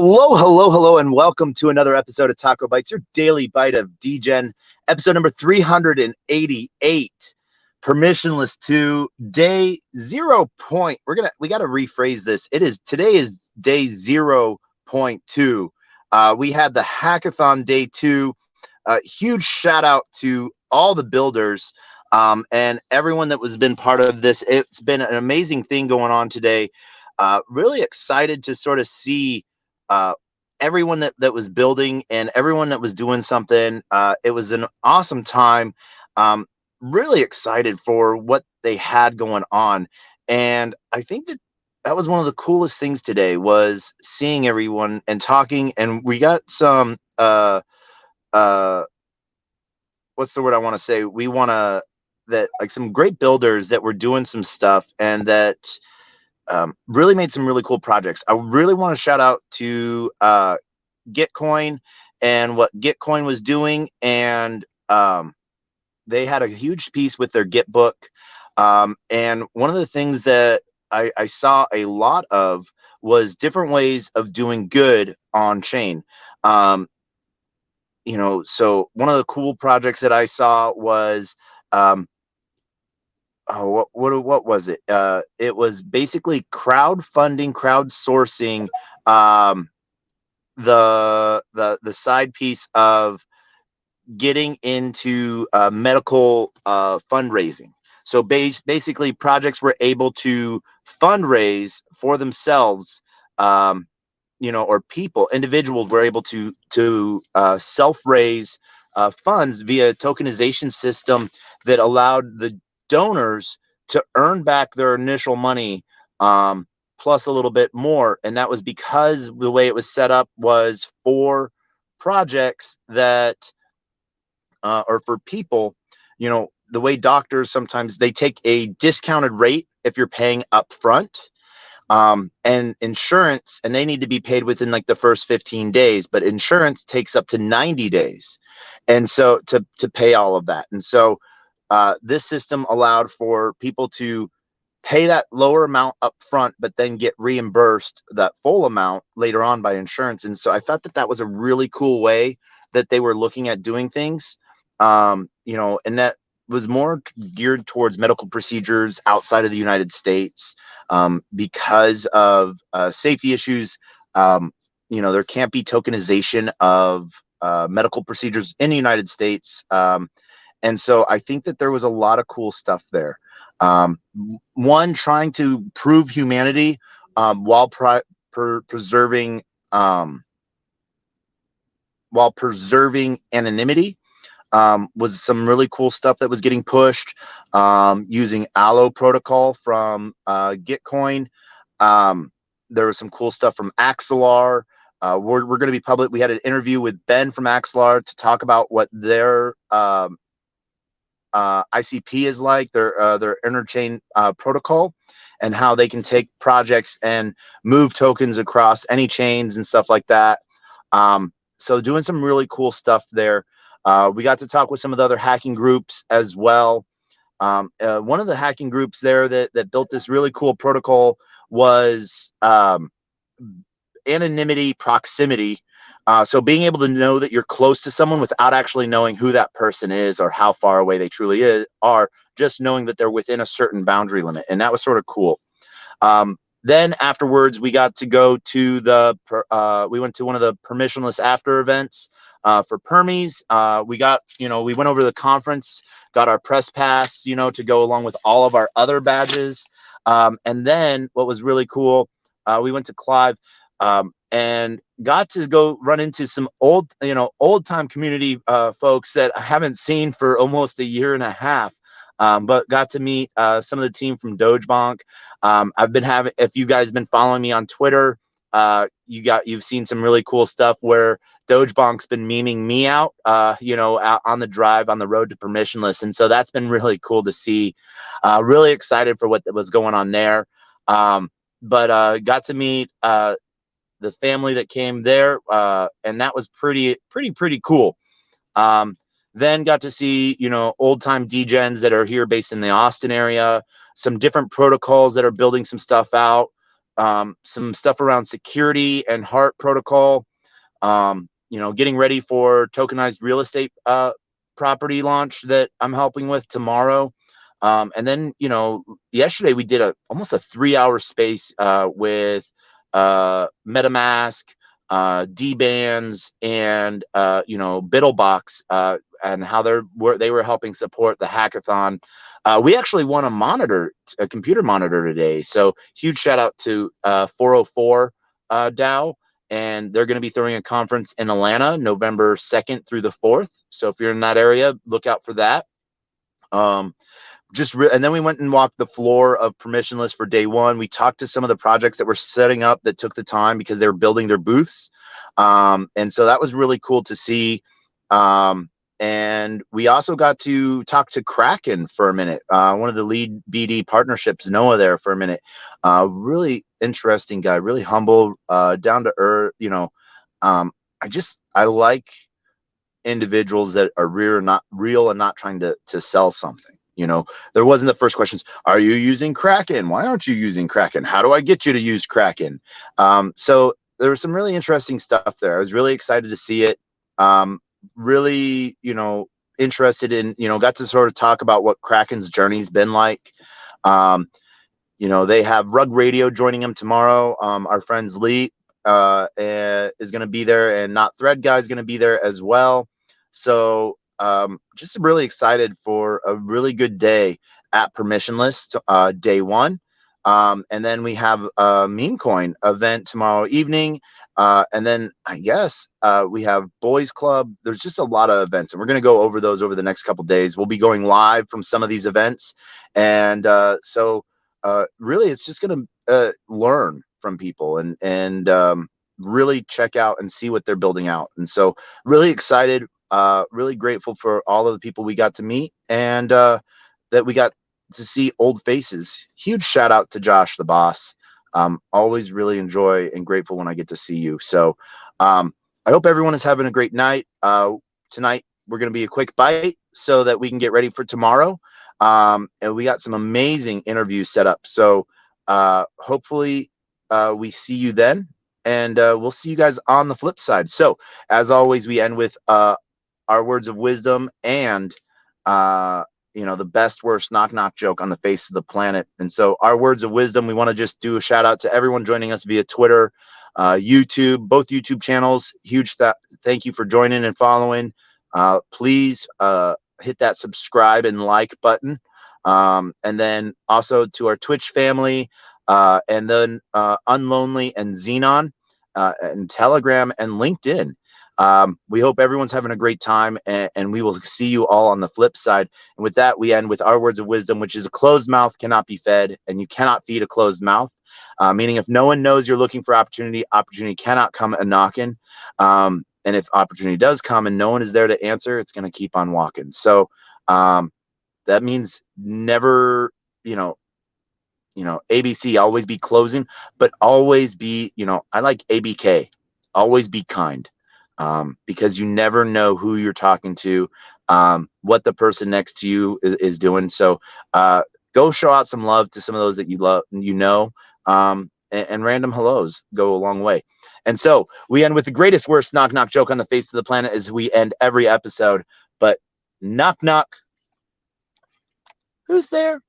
Hello, hello, hello, and welcome to another episode of TacoBytes, your daily bite of Degen, episode number 388, permissionless 2, day 0. We got to rephrase this. Today is day 0.2. We had the hackathon day 2. Huge shout out to all the builders and everyone that was been part of this. It's been an amazing thing going on today. Really excited to sort of see everyone that was building and everyone that was doing something. It was an awesome time. Really excited for what they had going on. And I think that was one of the coolest things today, was seeing everyone and talking. And we got some, what's the word I want to say? Some great builders that were doing some stuff and that really made some really cool projects. I really want to shout out to Gitcoin and what Gitcoin was doing, and they had a huge piece with their Git book. And one of the things that I saw a lot of was different ways of doing good on chain. So one of the cool projects that I saw was what was it? It was basically crowdsourcing the side piece of getting into medical fundraising. So basically, projects were able to fundraise for themselves, or individuals were able to self-raise funds via a tokenization system that allowed the donors to earn back their initial money plus a little bit more. And that was because the way it was set up was for projects that or for people, the way doctors sometimes they take a discounted rate if you're paying up front, and insurance, and they need to be paid within like the first 15 days, but insurance takes up to 90 days. And so to pay all of that. And so this system allowed for people to pay that lower amount up front, but then get reimbursed that full amount later on by insurance. And so I thought that was a really cool way that they were looking at doing things, and that was more geared towards medical procedures outside of the United States, because of safety issues. There can't be tokenization of medical procedures in the United States. And so I think that there was a lot of cool stuff there. One, trying to prove humanity while preserving anonymity, was some really cool stuff that was getting pushed using Allo protocol from Gitcoin. There was some cool stuff from Axelar. We're going to be public. We had an interview with Ben from Axelar to talk about what their ICP is like, their interchain protocol, and how they can take projects and move tokens across any chains and stuff like that. So doing some really cool stuff there. We got to talk with some of the other hacking groups as well. One of the hacking groups there that built this really cool protocol was anonymity proximity. So being able to know that you're close to someone without actually knowing who that person is or how far away they truly are, just knowing that they're within a certain boundary limit. And that was sort of cool. Then afterwards, we got to go to we went to one of the permissionless after events for Permies. We went over to the conference, got our press pass, to go along with all of our other badges. And then what was really cool, we went to Clive, and got to go run into some old time community folks that I haven't seen for almost a year and a half, but got to meet some of the team from Dogebonk. If you guys been following me on Twitter, you've seen some really cool stuff where Dogebonk's been memeing me out, out on the drive on the road to permissionless. And so that's been really cool to see. Really excited for what was going on there. But got to meet the family that came there, and that was pretty cool. Then got to see, old time Degens that are here based in the Austin area, some different protocols that are building some stuff out. some stuff around security and heart protocol. Getting ready for tokenized real estate property launch that I'm helping with tomorrow. And then, yesterday we did almost a 3-hour space with MetaMask, D-Bands, and BiddleBox, and how they were helping support the hackathon. We actually won a computer monitor today. So huge shout out to 404 DAO. And they're going to be throwing a conference in Atlanta, November 2nd through the 4th. So if you're in that area, look out for that. And then we went and walked the floor of Permissionless for day one. We talked to some of the projects that were setting up that took the time because they were building their booths. And so that was really cool to see. And we also got to talk to Kraken for a minute, one of the lead BD partnerships, Noah, there for a minute. Really interesting guy, really humble, down to earth. I like individuals that are real and not trying to sell something. There wasn't the first questions. Are you using Kraken? Why aren't you using Kraken? How do I get you to use Kraken? So there was some really interesting stuff there. I was really excited to see it. Really, interested in, got to sort of talk about what Kraken's journey's been like. They have Rug Radio joining them tomorrow. Our friends Lee is going to be there, and Not Thread Guy is going to be there as well. So just really excited for a really good day at Permissionless, day one. And then we have a meme coin event tomorrow evening. And then I guess we have Boys Club. There's just a lot of events, and we're going to go over those over the next couple days. We'll be going live from some of these events. And so really, it's just going to learn from people and really check out and see what they're building out. And so really excited, really grateful for all of the people we got to meet, and that we got to see old faces. Huge shout out to Josh, the boss. Always really enjoy and grateful when I get to see you. So I hope everyone is having a great night. Tonight, we're going to be a quick bite so that we can get ready for tomorrow. And we got some amazing interviews set up. So hopefully we see you then, and we'll see you guys on the flip side. So as always, we end with our words of wisdom and the best, worst knock joke on the face of the planet. And so our words of wisdom, we want to just do a shout out to everyone joining us via Twitter, YouTube, both YouTube channels. Huge thank you for joining and following. Please hit that subscribe and like button. And then also to our Twitch family, and then Unlonely and Xenon, and Telegram and LinkedIn. We hope everyone's having a great time, and we will see you all on the flip side. And with that, we end with our words of wisdom, which is: a closed mouth cannot be fed, and you cannot feed a closed mouth. Meaning, if no one knows you're looking for opportunity, opportunity cannot come a knocking. And if opportunity does come and no one is there to answer, it's going to keep on walking. So that means never, ABC, always be closing, but always be, I like ABK, always be kind. Because you never know who you're talking to, what the person next to you is doing. So go show out some love to some of those that you love, and random hellos go a long way. And so we end with the greatest, worst knock joke on the face of the planet as we end every episode. But knock, who's there?